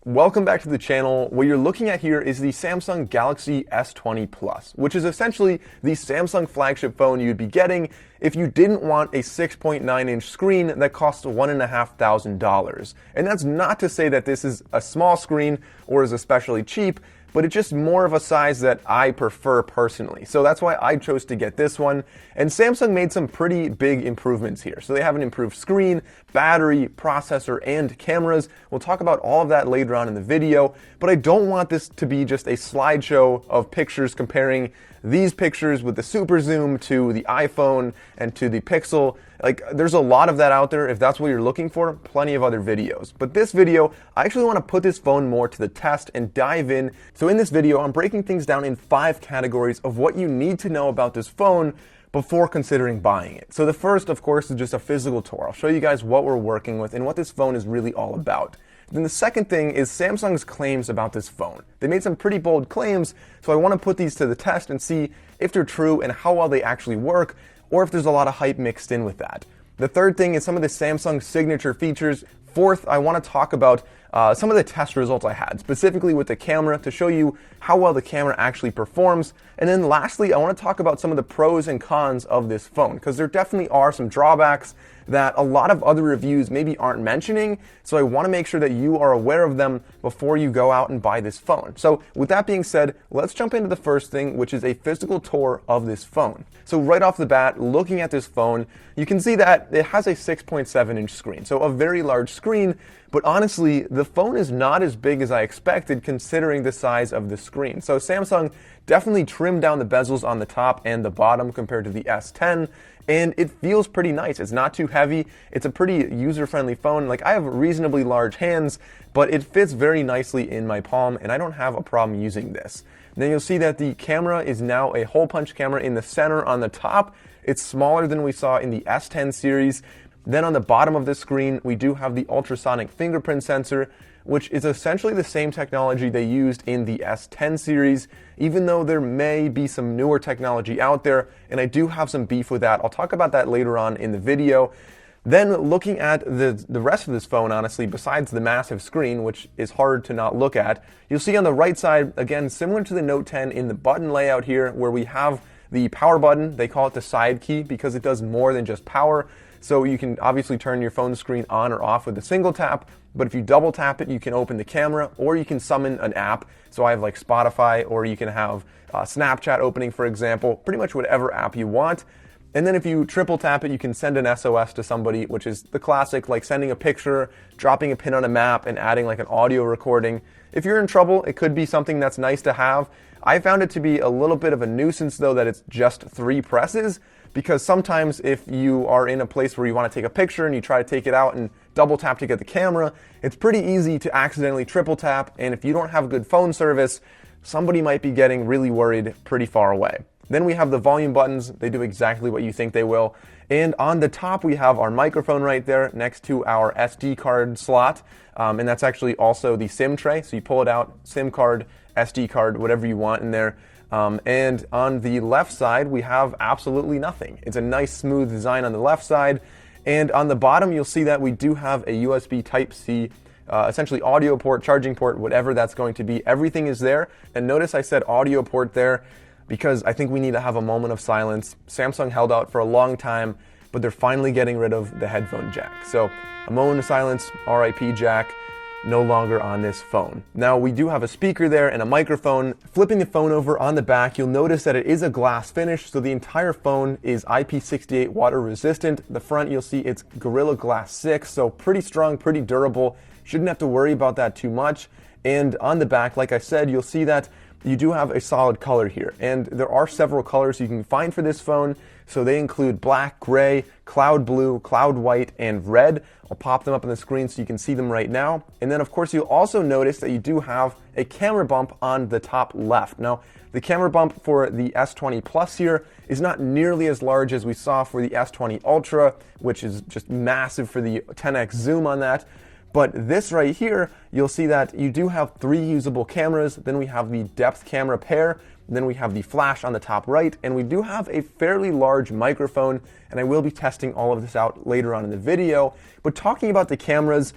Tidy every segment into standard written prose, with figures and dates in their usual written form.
Welcome back to the channel. What you're looking at here is the Samsung Galaxy S20 Plus, which is essentially the Samsung flagship phone you'd be getting if you didn't want a 6.9-inch screen that costs $1,500. And that's not to say that this is a small screen or is especially cheap, but it's just more of a size that I prefer personally. So that's why I chose to get this one. And Samsung made some pretty big improvements here. So they have an improved screen, battery, processor, and cameras. We'll talk about all of that later on in the video, but I don't want this to be just a slideshow of pictures comparing these pictures with the super zoom to the iPhone and to the Pixel. Like, there's a lot of that out there. If that's what you're looking for, plenty of other videos. But this video, I actually want to put this phone more to the test and dive in. So in this video, I'm breaking things down in 5 categories of what you need to know about this phone before considering buying it. So the first, of course, is just a physical tour. I'll show you guys what we're working with and what this phone is really all about. Then the second thing is Samsung's claims about this phone. They made some pretty bold claims, so I want to put these to the test and see if they're true and how well they actually work, or if there's a lot of hype mixed in with that. The third thing is some of the Samsung signature features. Fourth, I want to talk about some of the test results I had, specifically with the camera, to show you how well the camera actually performs. And then lastly, I want to talk about some of the pros and cons of this phone, because there definitely are some drawbacks that a lot of other reviews maybe aren't mentioning. So I want to make sure that you are aware of them before you go out and buy this phone. So with that being said, let's jump into the first thing, which is a physical tour of this phone. So right off the bat, looking at this phone, you can see that it has a 6.7-inch screen, so a very large screen. But honestly, the phone is not as big as I expected considering the size of the screen. So Samsung definitely trimmed down the bezels on the top and the bottom compared to the S10, and it feels pretty nice. It's not too heavy. It's a pretty user-friendly phone. Like, I have reasonably large hands, but it fits very nicely in my palm, and I don't have a problem using this. Then you'll see that the camera is now a hole punch camera in the center on the top. It's smaller than we saw in the S10 series. Then on the bottom of the screen, we do have the ultrasonic fingerprint sensor, which is essentially the same technology they used in the S10 series, even though there may be some newer technology out there, and I do have some beef with that. I'll talk about that later on in the video. Then looking at the rest of this phone, honestly, besides the massive screen, which is hard to not look at, you'll see on the right side, again, similar to the Note 10 in the button layout here, where we have the power button. They call it the side key because it does more than just power. So you can obviously turn your phone screen on or off with a single tap, but if you double tap it, you can open the camera, or you can summon an app. So I have like Spotify, or you can have Snapchat opening, for example, pretty much whatever app you want. And then if you triple tap it, you can send an SOS to somebody, which is the classic, like sending a picture, dropping a pin on a map, and adding like an audio recording. If you're in trouble, it could be something that's nice to have. I found it to be a little bit of a nuisance, though, that it's just 3 presses, because sometimes if you are in a place where you want to take a picture and you try to take it out and double tap to get the camera, it's pretty easy to accidentally triple tap, and if you don't have good phone service, somebody might be getting really worried pretty far away. Then we have the volume buttons. They do exactly what you think they will. And on the top, we have our microphone right there next to our SD card slot. And that's actually also the SIM tray. So you pull it out, SIM card, SD card, whatever you want in there. And on the left side, we have absolutely nothing. It's a nice smooth design on the left side. And on the bottom, you'll see that we do have a USB Type-C, essentially audio port, charging port, whatever that's going to be. Everything is there. And notice I said audio port there, because I think we need to have a moment of silence. Samsung held out for a long time, but they're finally getting rid of the headphone jack. So a moment of silence, RIP jack, no longer on this phone. Now we do have a speaker there and a microphone. Flipping the phone over on the back, you'll notice that it is a glass finish, so the entire phone is IP68 water resistant. The front, you'll see it's Gorilla Glass 6, so pretty strong, pretty durable. Shouldn't have to worry about that too much. And on the back, like I said, you'll see that you do have a solid color here, and there are several colors you can find for this phone. So they include black, gray, cloud blue, cloud white, and red. I'll pop them up on the screen so you can see them right now. And then of course you'll also notice that you do have a camera bump on the top left. Now the camera bump for the S20 Plus here is not nearly as large as we saw for the S20 Ultra, which is just massive for the 10x zoom on that. But this right here, you'll see that you do have 3 usable cameras. Then we have the depth camera pair. Then we have the flash on the top right. And we do have a fairly large microphone. And I will be testing all of this out later on in the video. But talking about the cameras,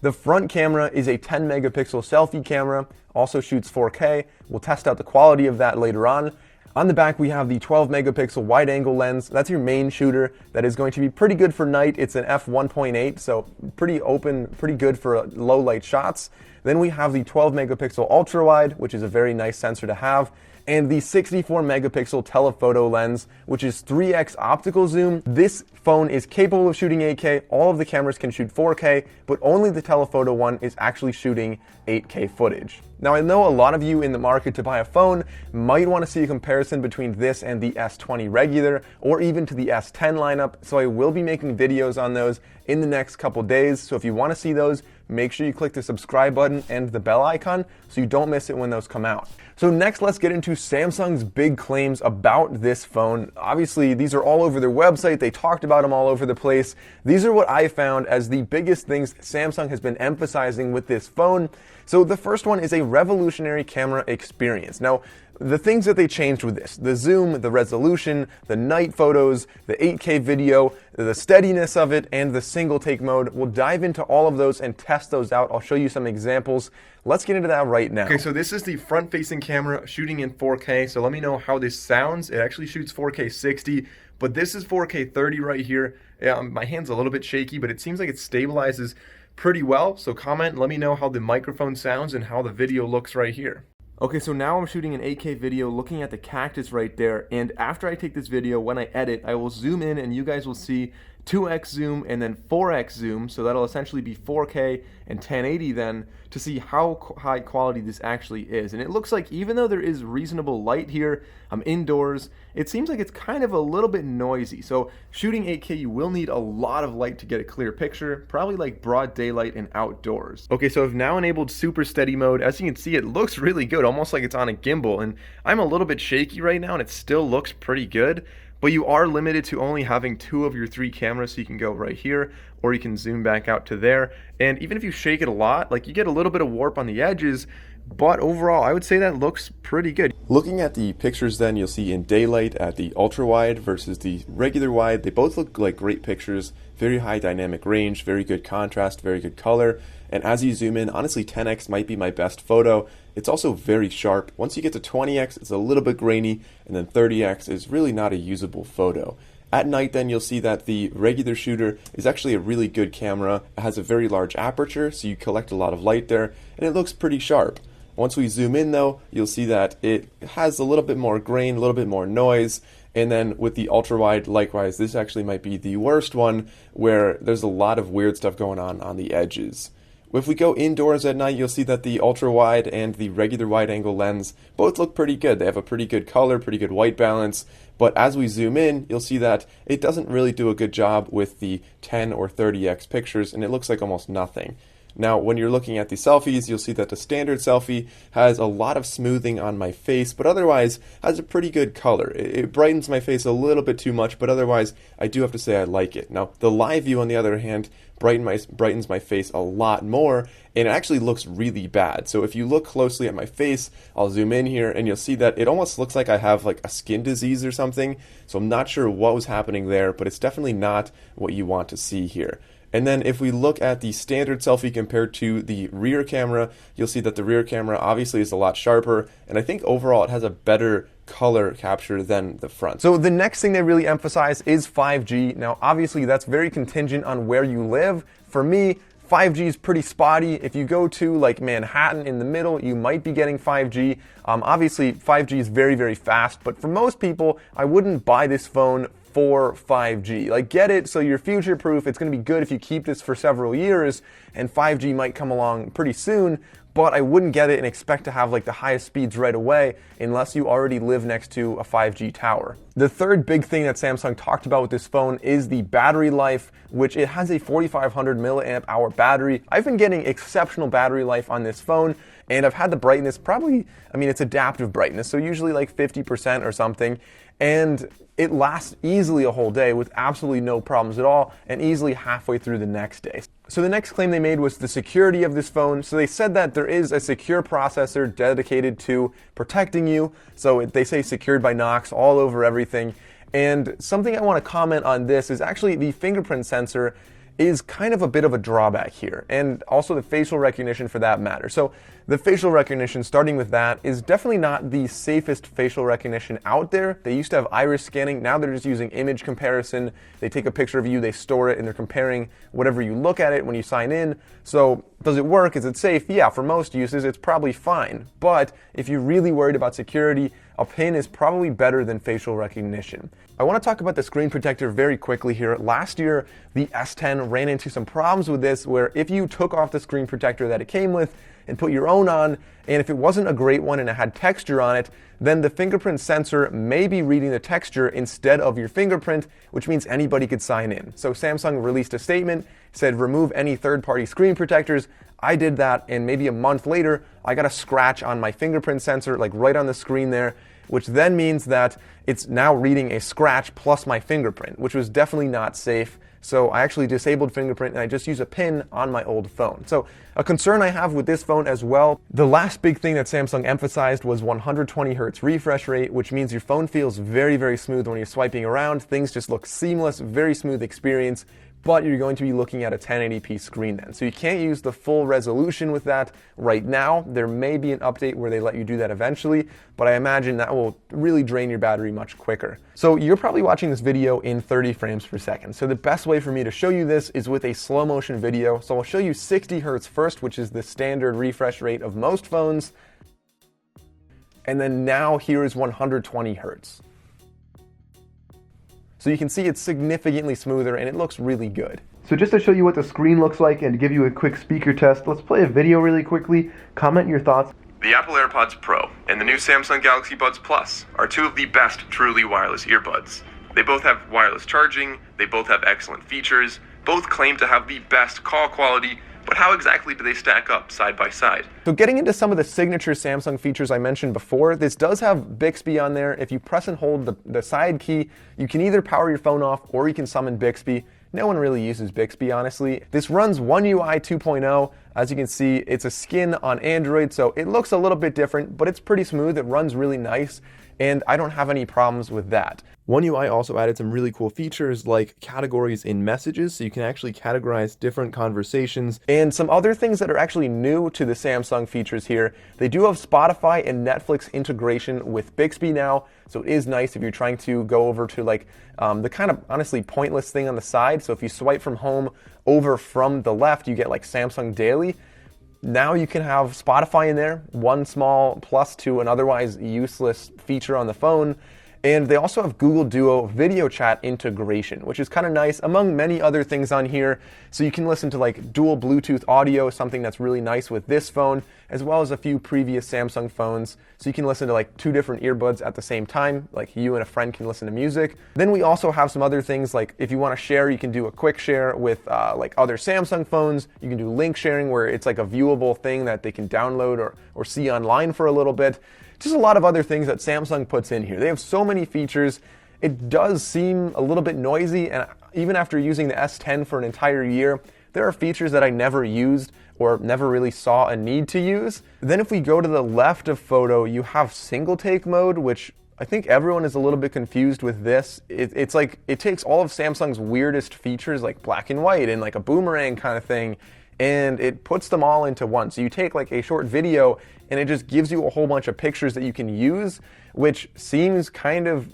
The front camera is a 10 megapixel selfie camera, also shoots 4K. We'll test out the quality of that later on. On the back, we have the 12 megapixel wide angle lens. That's your main shooter. That is going to be pretty good for night. It's an f1.8, so pretty open, pretty good for low light shots. Then we have the 12 megapixel ultra wide, which is a very nice sensor to have, and the 64 megapixel telephoto lens, which is 3x optical zoom. This phone is capable of shooting 8K. All of the cameras can shoot 4K, but only the telephoto one is actually shooting 8K footage. Now, I know a lot of you in the market to buy a phone might want to see a comparison between this and the S20 regular, or even to the S10 lineup, so I will be making videos on those in the next couple days. So if you want to see those, make sure you click the subscribe button and the bell icon so you don't miss it when those come out. So next, let's get into Samsung's big claims about this phone. Obviously, these are all over their website. They talked about them all over the place. These are what I found as the biggest things Samsung has been emphasizing with this phone. So the first one is a revolutionary camera experience. Now, the things that they changed with this, the zoom, the resolution, the night photos, the 8K video, the steadiness of it, and the single take mode. We'll dive into all of those and test those out. I'll show you some examples. Let's get into that right now. Okay, so this is the front-facing camera shooting in 4K. So let me know how this sounds. It actually shoots 4K 60, but this is 4K 30 right here. My hand's a little bit shaky, but it seems like it stabilizes pretty well. So comment, let me know how the microphone sounds and how the video looks right here. Okay, so now I'm shooting an 8K video looking at the cactus right there, and after I take this video, when I edit, I will zoom in and you guys will see 2x zoom and then 4x zoom, so that'll essentially be 4K and 1080 then, to see how high quality this actually is. And it looks like even though there is reasonable light here, I'm indoors, it seems like it's kind of a little bit noisy. So shooting 8K, you will need a lot of light to get a clear picture, probably like broad daylight and outdoors. Okay, so I've now enabled super steady mode. As you can see, it looks really good, almost like it's on a gimbal, and I'm a little bit shaky right now and it still looks pretty good. But you are limited to only having 2 of your 3 cameras, so you can go right here, or you can zoom back out to there. And even if you shake it a lot, like you get a little bit of warp on the edges, but overall, I would say that looks pretty good. Looking at the pictures then, you'll see in daylight at the ultra wide versus the regular wide, they both look like great pictures, very high dynamic range, very good contrast, very good color. And as you zoom in, honestly, 10x might be my best photo. It's also very sharp. Once you get to 20x, it's a little bit grainy, and then 30x is really not a usable photo. At night then, you'll see that the regular shooter is actually a really good camera. It has a very large aperture, so you collect a lot of light there, and it looks pretty sharp. Once we zoom in though, you'll see that it has a little bit more grain, a little bit more noise, and then with the ultra wide, likewise, this actually might be the worst one, where there's a lot of weird stuff going on the edges. If we go indoors at night, you'll see that the ultra wide and the regular wide angle lens both look pretty good. They have a pretty good color, pretty good white balance, but as we zoom in, you'll see that it doesn't really do a good job with the 10 or 30x pictures, and it looks like almost nothing. Now, when you're looking at the selfies, you'll see that the standard selfie has a lot of smoothing on my face, but otherwise has a pretty good color. It brightens my face a little bit too much, but otherwise, I do have to say I like it. Now, the live view, on the other hand, brightens my face a lot more, and it actually looks really bad. So if you look closely at my face, I'll zoom in here, and you'll see that it almost looks like I have like a skin disease or something. So I'm not sure what was happening there, but it's definitely not what you want to see here. And then if we look at the standard selfie compared to the rear camera, you'll see that the rear camera obviously is a lot sharper, and I think overall it has a better color capture than the front. So the next thing they really emphasize is 5G. Now obviously that's very contingent on where you live. For me, 5G is pretty spotty. If you go to like Manhattan in the middle, you might be getting 5G. Obviously 5G is very, very fast, but for most people, I wouldn't buy this phone for 5G. Like, get it so you're future proof. It's going to be good if you keep this for several years, and 5G might come along pretty soon, but I wouldn't get it and expect to have like the highest speeds right away unless you already live next to a 5G tower. The third big thing that Samsung talked about with this phone is the battery life, which it has a 4500 milliamp hour battery. I've been getting exceptional battery life on this phone, and I've had the brightness probably, I mean, it's adaptive brightness, so usually like 50% or something, and it lasts easily a whole day with absolutely no problems at all, and easily halfway through the next day. So the next claim they made was the security of this phone. So they said that there is a secure processor dedicated to protecting you. So they say secured by Knox all over everything. And something I want to comment on this is actually the fingerprint sensor is kind of a bit of a drawback here, and also the facial recognition for that matter. So the facial recognition, starting with that, is definitely not the safest facial recognition out there. They used to have iris scanning, now they're just using image comparison. They take a picture of you, they store it, and they're comparing whatever you look at it when you sign in. So does it work? Is it safe? Yeah, for most uses it's probably fine. But if you're really worried about security, a PIN is probably better than facial recognition. I want to talk about the screen protector very quickly here. Last year, the S10 ran into some problems with this, where if you took off the screen protector that it came with and put your own on, and if it wasn't a great one and it had texture on it, then the fingerprint sensor may be reading the texture instead of your fingerprint, which means anybody could sign in. So Samsung released a statement, said remove any third-party screen protectors. I did that, and maybe a month later, I got a scratch on my fingerprint sensor, like right on the screen there, which then means that it's now reading a scratch plus my fingerprint, which was definitely not safe. So I actually disabled fingerprint and I just use a PIN on my old phone. So a concern I have with this phone as well, the last big thing that Samsung emphasized was 120 Hz refresh rate, which means your phone feels very, very smooth when you're swiping around. Things just look seamless, very smooth experience. But you're going to be looking at a 1080p screen then. So you can't use the full resolution with that right now. There may be an update where they let you do that eventually, but I imagine that will really drain your battery much quicker. So you're probably watching this video in 30 frames per second. So the best way for me to show you this is with a slow motion video. So I'll show you 60 Hz first, which is the standard refresh rate of most phones. And then now here is 120 Hz. So you can see it's significantly smoother and it looks really good. So just to show you what the screen looks like and to give you a quick speaker test, let's play a video really quickly. Comment your thoughts. The Apple AirPods Pro and the new Samsung Galaxy Buds Plus are two of the best truly wireless earbuds. They both have wireless charging, they both have excellent features, both claim to have the best call quality, but how exactly do they stack up side by side? So getting into some of the signature Samsung features I mentioned before, this does have Bixby on there. If you press and hold the side key, you can either power your phone off or you can summon Bixby. No one really uses Bixby, honestly. This runs One UI 2.0. As you can see, it's a skin on Android, so it looks a little bit different, but it's pretty smooth. It runs really nice, and I don't have any problems with that. One UI also added some really cool features like categories in messages, so you can actually categorize different conversations, and some other things that are actually new to the Samsung features here. They do have Spotify and Netflix integration with Bixby now, so it is nice if you're trying to go over to like the kind of honestly pointless thing on the side. So if you swipe from home over from the left, you get like Samsung Daily. Now you can have Spotify in there, one small plus to an otherwise useless feature on the phone. And they also have Google Duo video chat integration, which is kind of nice, among many other things on here. So you can listen to like dual Bluetooth audio, something that's really nice with this phone, as well as a few previous Samsung phones. So you can listen to like two different earbuds at the same time, like you and a friend can listen to music. Then we also have some other things, like if you want to share, you can do a quick share with like other Samsung phones. You can do link sharing, where it's like a viewable thing that they can download or see online for a little bit. Just a lot of other things that Samsung puts in here. They have so many features. It does seem a little bit noisy, and even after using the S10 for an entire year, there are features that I never used or never really saw a need to use. Then if we go to the left of photo, you have single take mode, which I think everyone is a little bit confused with this. It's like it takes all of Samsung's weirdest features, like black and white and like a boomerang kind of thing, and it puts them all into one. So you take like a short video and it just gives you a whole bunch of pictures that you can use, which seems kind of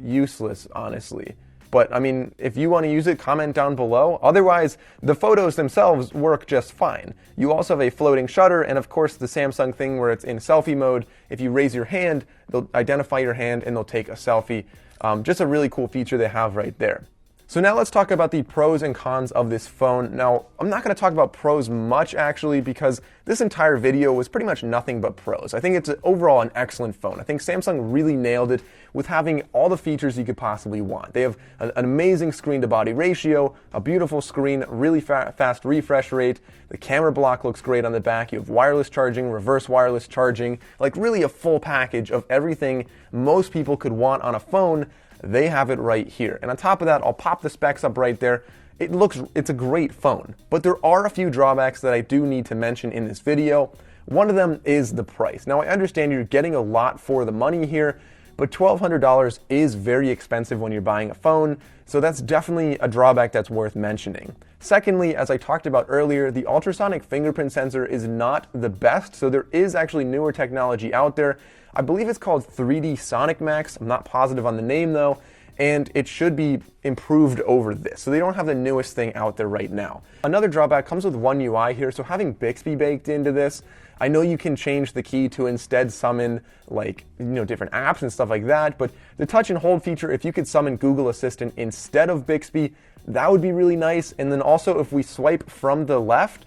useless, honestly. But I mean, if you want to use it, comment down below. Otherwise, the photos themselves work just fine. You also have a floating shutter, and of course the Samsung thing where it's in selfie mode. If you raise your hand, they'll identify your hand and they'll take a selfie. Just a really cool feature they have right there. So now let's talk about the pros and cons of this phone. Now, I'm not going to talk about pros much actually, because this entire video was pretty much nothing but pros. I think it's overall an excellent phone. I think Samsung really nailed it with having all the features you could possibly want. They have an amazing screen to body ratio, a beautiful screen, really fast refresh rate. The camera block looks great on the back. You have wireless charging, reverse wireless charging, like really a full package of everything most people could want on a phone. They have it right here. And on top of that, I'll pop the specs up right there. It's a great phone, but there are a few drawbacks that I do need to mention in this video. One of them is the price. Now, I understand you're getting a lot for the money here, but $1,200 is very expensive when you're buying a phone, so that's definitely a drawback that's worth mentioning. Secondly, as I talked about earlier, the ultrasonic fingerprint sensor is not the best, so there is actually newer technology out there. I believe it's called 3D Sonic Max. I'm not positive on the name though, and it should be improved over this. So they don't have the newest thing out there right now. Another drawback comes with One UI here, so having Bixby baked into this, I know you can change the key to instead summon like, different apps and stuff like that, but the touch and hold feature, if you could summon Google Assistant instead of Bixby, that would be really nice. And then also if we swipe from the left,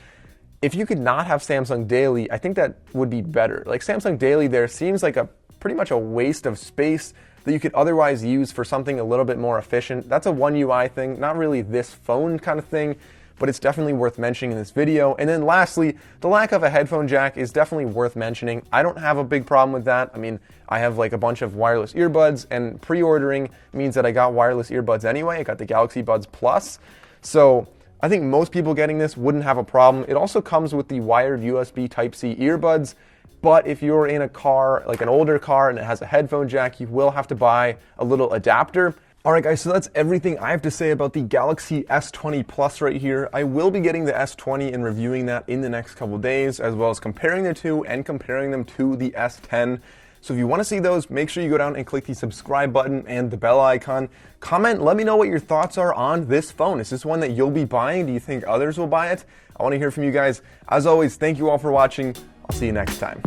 if you could not have Samsung Daily, I think that would be better. Like Samsung Daily there seems like pretty much a waste of space that you could otherwise use for something a little bit more efficient. That's a One UI thing, not really this phone kind of thing, but it's definitely worth mentioning in this video. And then lastly, the lack of a headphone jack is definitely worth mentioning. I don't have a big problem with that. I mean, I have like a bunch of wireless earbuds, and pre-ordering means that I got wireless earbuds anyway. I got the Galaxy Buds Plus. So I think most people getting this wouldn't have a problem. It also comes with the wired USB Type-C earbuds, but if you're in a car, like an older car, and it has a headphone jack, you will have to buy a little adapter. Alright guys, so that's everything I have to say about the Galaxy S20 Plus right here. I will be getting the S20 and reviewing that in the next couple days, as well as comparing the two and comparing them to the S10. So if you want to see those, make sure you go down and click the subscribe button and the bell icon. Comment, let me know what your thoughts are on this phone. Is this one that you'll be buying? Do you think others will buy it? I want to hear from you guys. As always, thank you all for watching. I'll see you next time.